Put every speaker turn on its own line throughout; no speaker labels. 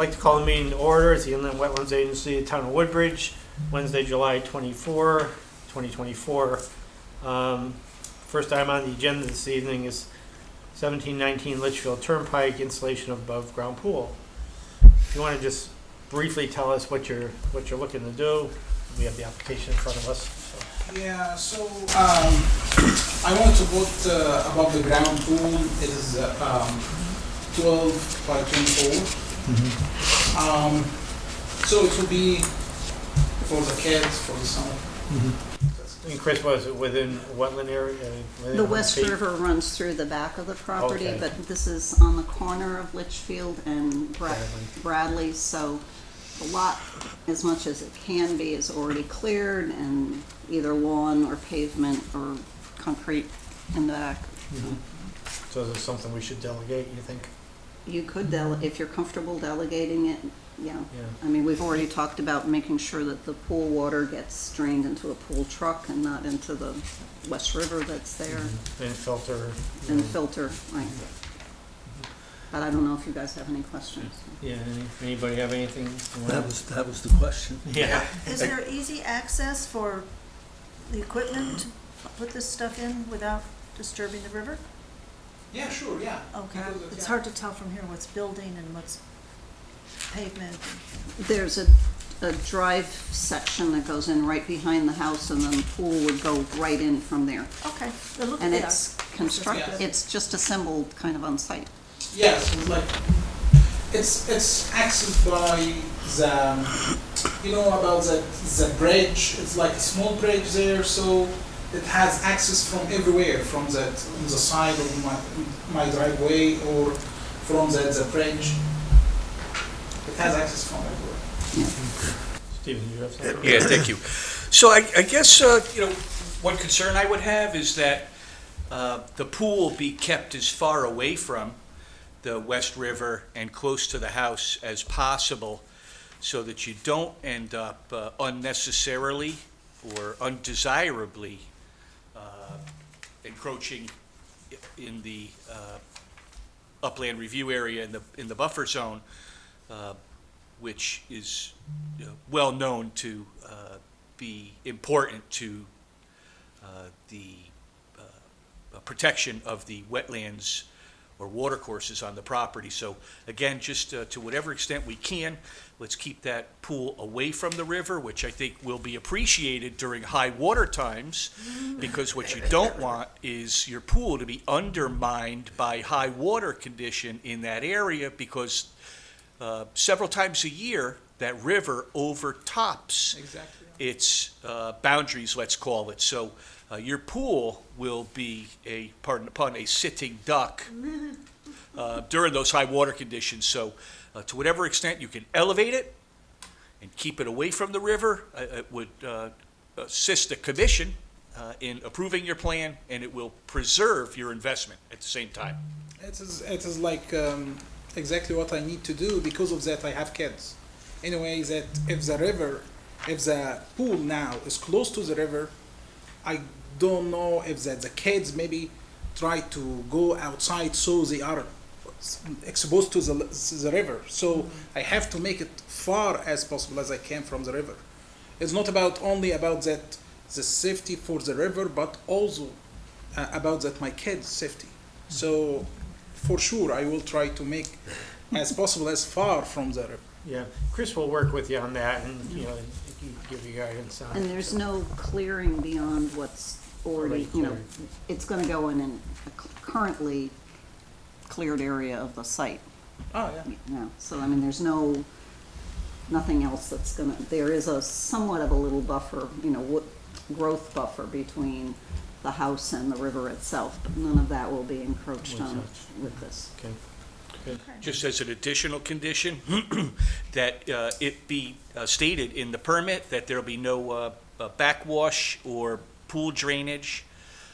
like to call the meeting to order. It's the Inland Wetlands Agency, the Town of Woodbridge, Wednesday, July 24, 2024. First item on the agenda this evening is 1719 Litchfield Turnpike, installation of above-ground pool. If you want to just briefly tell us what you're looking to do, we have the application in front of us. So.
Yeah, so I want to put above the ground pool. It is 12 by 24. So it will be for the kids, for the summer.
And Chris, was it within a wetland area?
The West River runs through the back of the property,
Okay.
but this is on the corner of Litchfield and Bradley, so the lot, as much as it can be, is already cleared and either lawn or pavement or concrete in the back.
So is this something we should delegate, you think?
You could, if you're comfortable delegating it, yeah.
Yeah.
I mean, we've already talked about making sure that the pool water gets drained into a pool truck and not into the West River that's there.
And filter.
And filter, right. But I don't know if you guys have any questions.
Yeah, anybody have anything?
That was the question.
Yeah.
Is there easy access for the equipment to put this stuff in without disturbing the river?
Yeah, sure, yeah.
Okay, it's
Yeah.
hard to tell from here what's building and what's pavement.
There's a drive section that goes in right behind the house, and then the pool would go right in from there.
Okay, they look
And
good.
it's constructed,
Yeah.
it's just assembled kind of on site.
Yes, it's like it's accessed by the about the bridge. It's like a small bridge there, so it has access from everywhere, from the side of my driveway or from the bridge. It has access from everywhere.
Stephen, you have something?
Yeah, thank you. So I guess, one concern I would have is that the pool be kept as far away from the West River and close to the house as possible so that you don't end up unnecessarily or undesirably encroaching in the upland review area in the buffer zone, which is well known to be important to the protection of the wetlands or watercourses on the property. So again, just to whatever extent we can, let's keep that pool away from the river, which I think will be appreciated during high water times, because what you don't want is your pool to be undermined by high water condition in that area, because several times a year, that river overtops
Exactly.
its boundaries, let's call it. So your pool will be pardon the pun, a sitting duck during those high water conditions. So to whatever extent you can elevate it and keep it away from the river, it would assist the commission in approving your plan, and it will preserve your investment at the same time.
It is like exactly what I need to do. Because of that, I have kids. Anyway, that if the pool now is close to the river, I don't know if the kids maybe try to go outside, so they are exposed to the river. So I have to make it far as possible as I can from the river. It's not only about that the safety for the river, but also about that my kids' safety. So for sure, I will try to make as possible as far from the river.
Yeah, Chris will work with you on that and, give you guidance on it.
And there's no clearing beyond what's already, it's gonna go in a currently cleared area of the site.
Oh, yeah.
So, I mean, there's nothing else that's there is a somewhat of a little buffer, growth buffer between the house and the river itself, but none of that will be encroached on with this.
Okay. Good.
Just as an additional condition, that it be stated in the permit that there'll be no backwash or pool drainage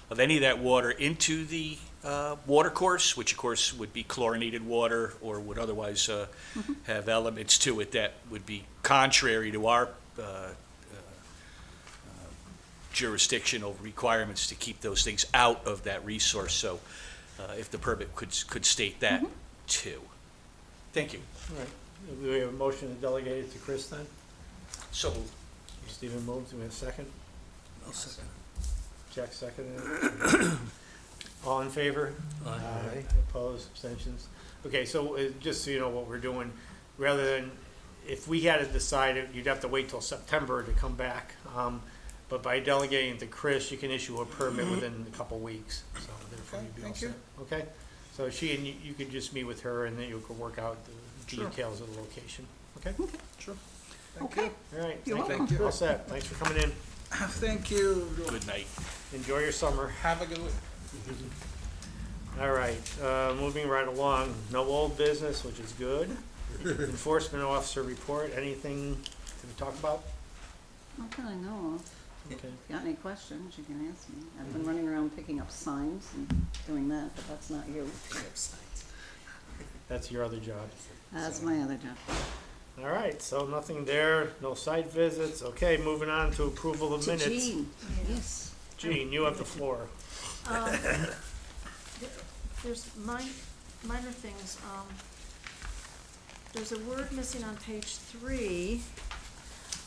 of any of that water into the water course, which of course would be chlorinated water or would otherwise have elements to it that would be contrary to our jurisdictional requirements to keep those things out of that resource. So if the permit could state that too. Thank you.
All right. Do we have a motion to delegate it to Chris then?
So moved.
Stephen moves, do we have a second?
I'll second.
Jack seconded it. All in favor?
Aye.
Opposed, abstentions? Okay, so just so you know what we're doing, rather than, if we had to decide it, you'd have to wait till September to come back. But by delegating to Chris, you can issue a permit within a couple weeks, so therefore
Okay,
you'd be all
thank
set.
you.
Okay? So she and you could just meet with her and then you could work out the
Sure.
details of the location. Okay?
Sure. Thank
Okay.
you.
All right.
You're
thank
welcome.
Thank you.
All set. Thanks for coming in.
Thank you.
Good night.
Enjoy your summer.
Have a good week.
All right, moving right along, no old business, which is good. Enforcement officer report, anything to talk about?
Not that I know of.
Okay.
If you got any questions, you can ask me. I've been running around picking up signs and doing that, but that's not you.
That's your other job.
That's my other job.
All right, so nothing there, no site visits. Okay, moving on to approval of
To
minutes.
Jean, yes.
Jean, you have the floor.
There's minor things. There's a word missing on page 3.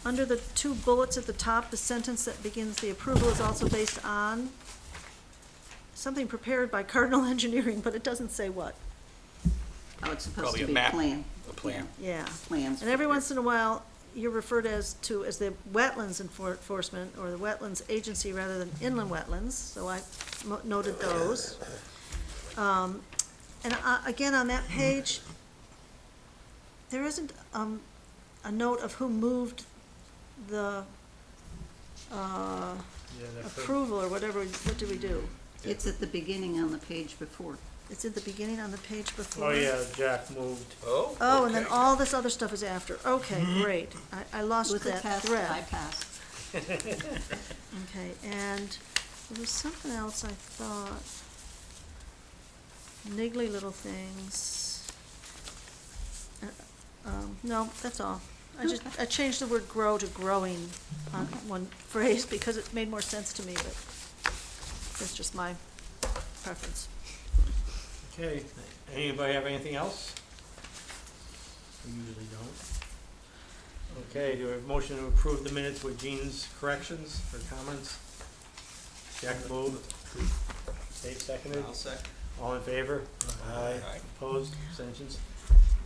Under the 2 bullets at the top, the sentence that begins, "The approval is also based on," something prepared by Cardinal Engineering, but it doesn't say what.
Oh, it's supposed
Probably
to
a
be
map.
plan.
A plan.
Yeah.
Plans.
And every once in a while, you're referred as the Wetlands Enforcement or the Wetlands Agency rather than Inland Wetlands, so I noted those. And again, on that page, there isn't a note of who moved the
Yeah, that's it.
approval or whatever. What did we do?
It's at the beginning on the page before.
It's at the beginning on the page before.
Oh, yeah, Jack moved.
Oh,
Oh, and then
okay.
all this other stuff is after. Okay, great. I lost
With the
that
test,
thread.
I passed.
Okay, and there was something else I thought. Niggly little things. No, that's all. I changed the word grow to growing on one phrase because it made more sense to me, but that's just my preference.
Okay, anybody have anything else? We usually don't. Okay, do we have a motion to approve the minutes with Jean's corrections or comments? Jack moved. Dave seconded.
I'll second.
All in favor? Aye.
Aye.
Opposed? Abstentions?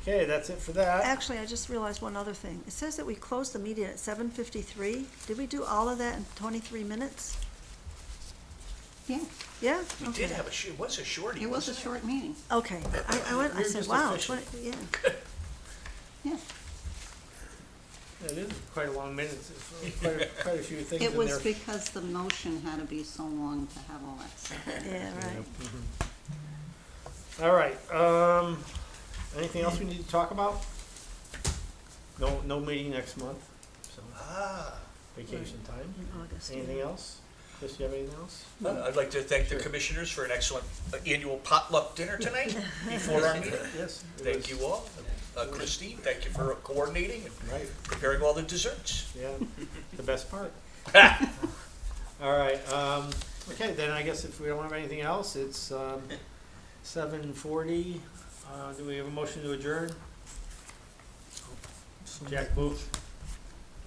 Okay, that's it for that.
Actually, I just realized one other thing. It says that we closed the meeting at 7:53. Did we do all of that in 23 minutes?
Yeah,
Yeah?
We
Okay.
did have it was a shorty,
it was a
wasn't it?
short meeting.
Okay, I
You're
said,
just
wow,
efficient.
20, yeah.
Yeah.
It is quite a long minute, quite a few things in
It
there.
was because the motion had to be so long to have all that stuff.
Yeah, right.
All right, anything else we need to talk about? No meeting next month, so vacation time.
In August.
Anything else? Chris, you have anything else?
I'd like to thank the commissioners for an excellent annual potluck dinner tonight before our meeting.
Yes. it
Thank
was-
you all. Christine, thank you for coordinating and
Right,
preparing all the desserts.
yeah, the best part. All right, okay, then I guess if we don't have anything else, it's 7:40. Do we have a motion to adjourn? Jack moved,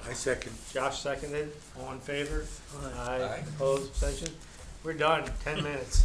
I second.
Josh seconded, all in favor?
Aye.
Aye.
Opposed, abstention? We're done, 10 minutes.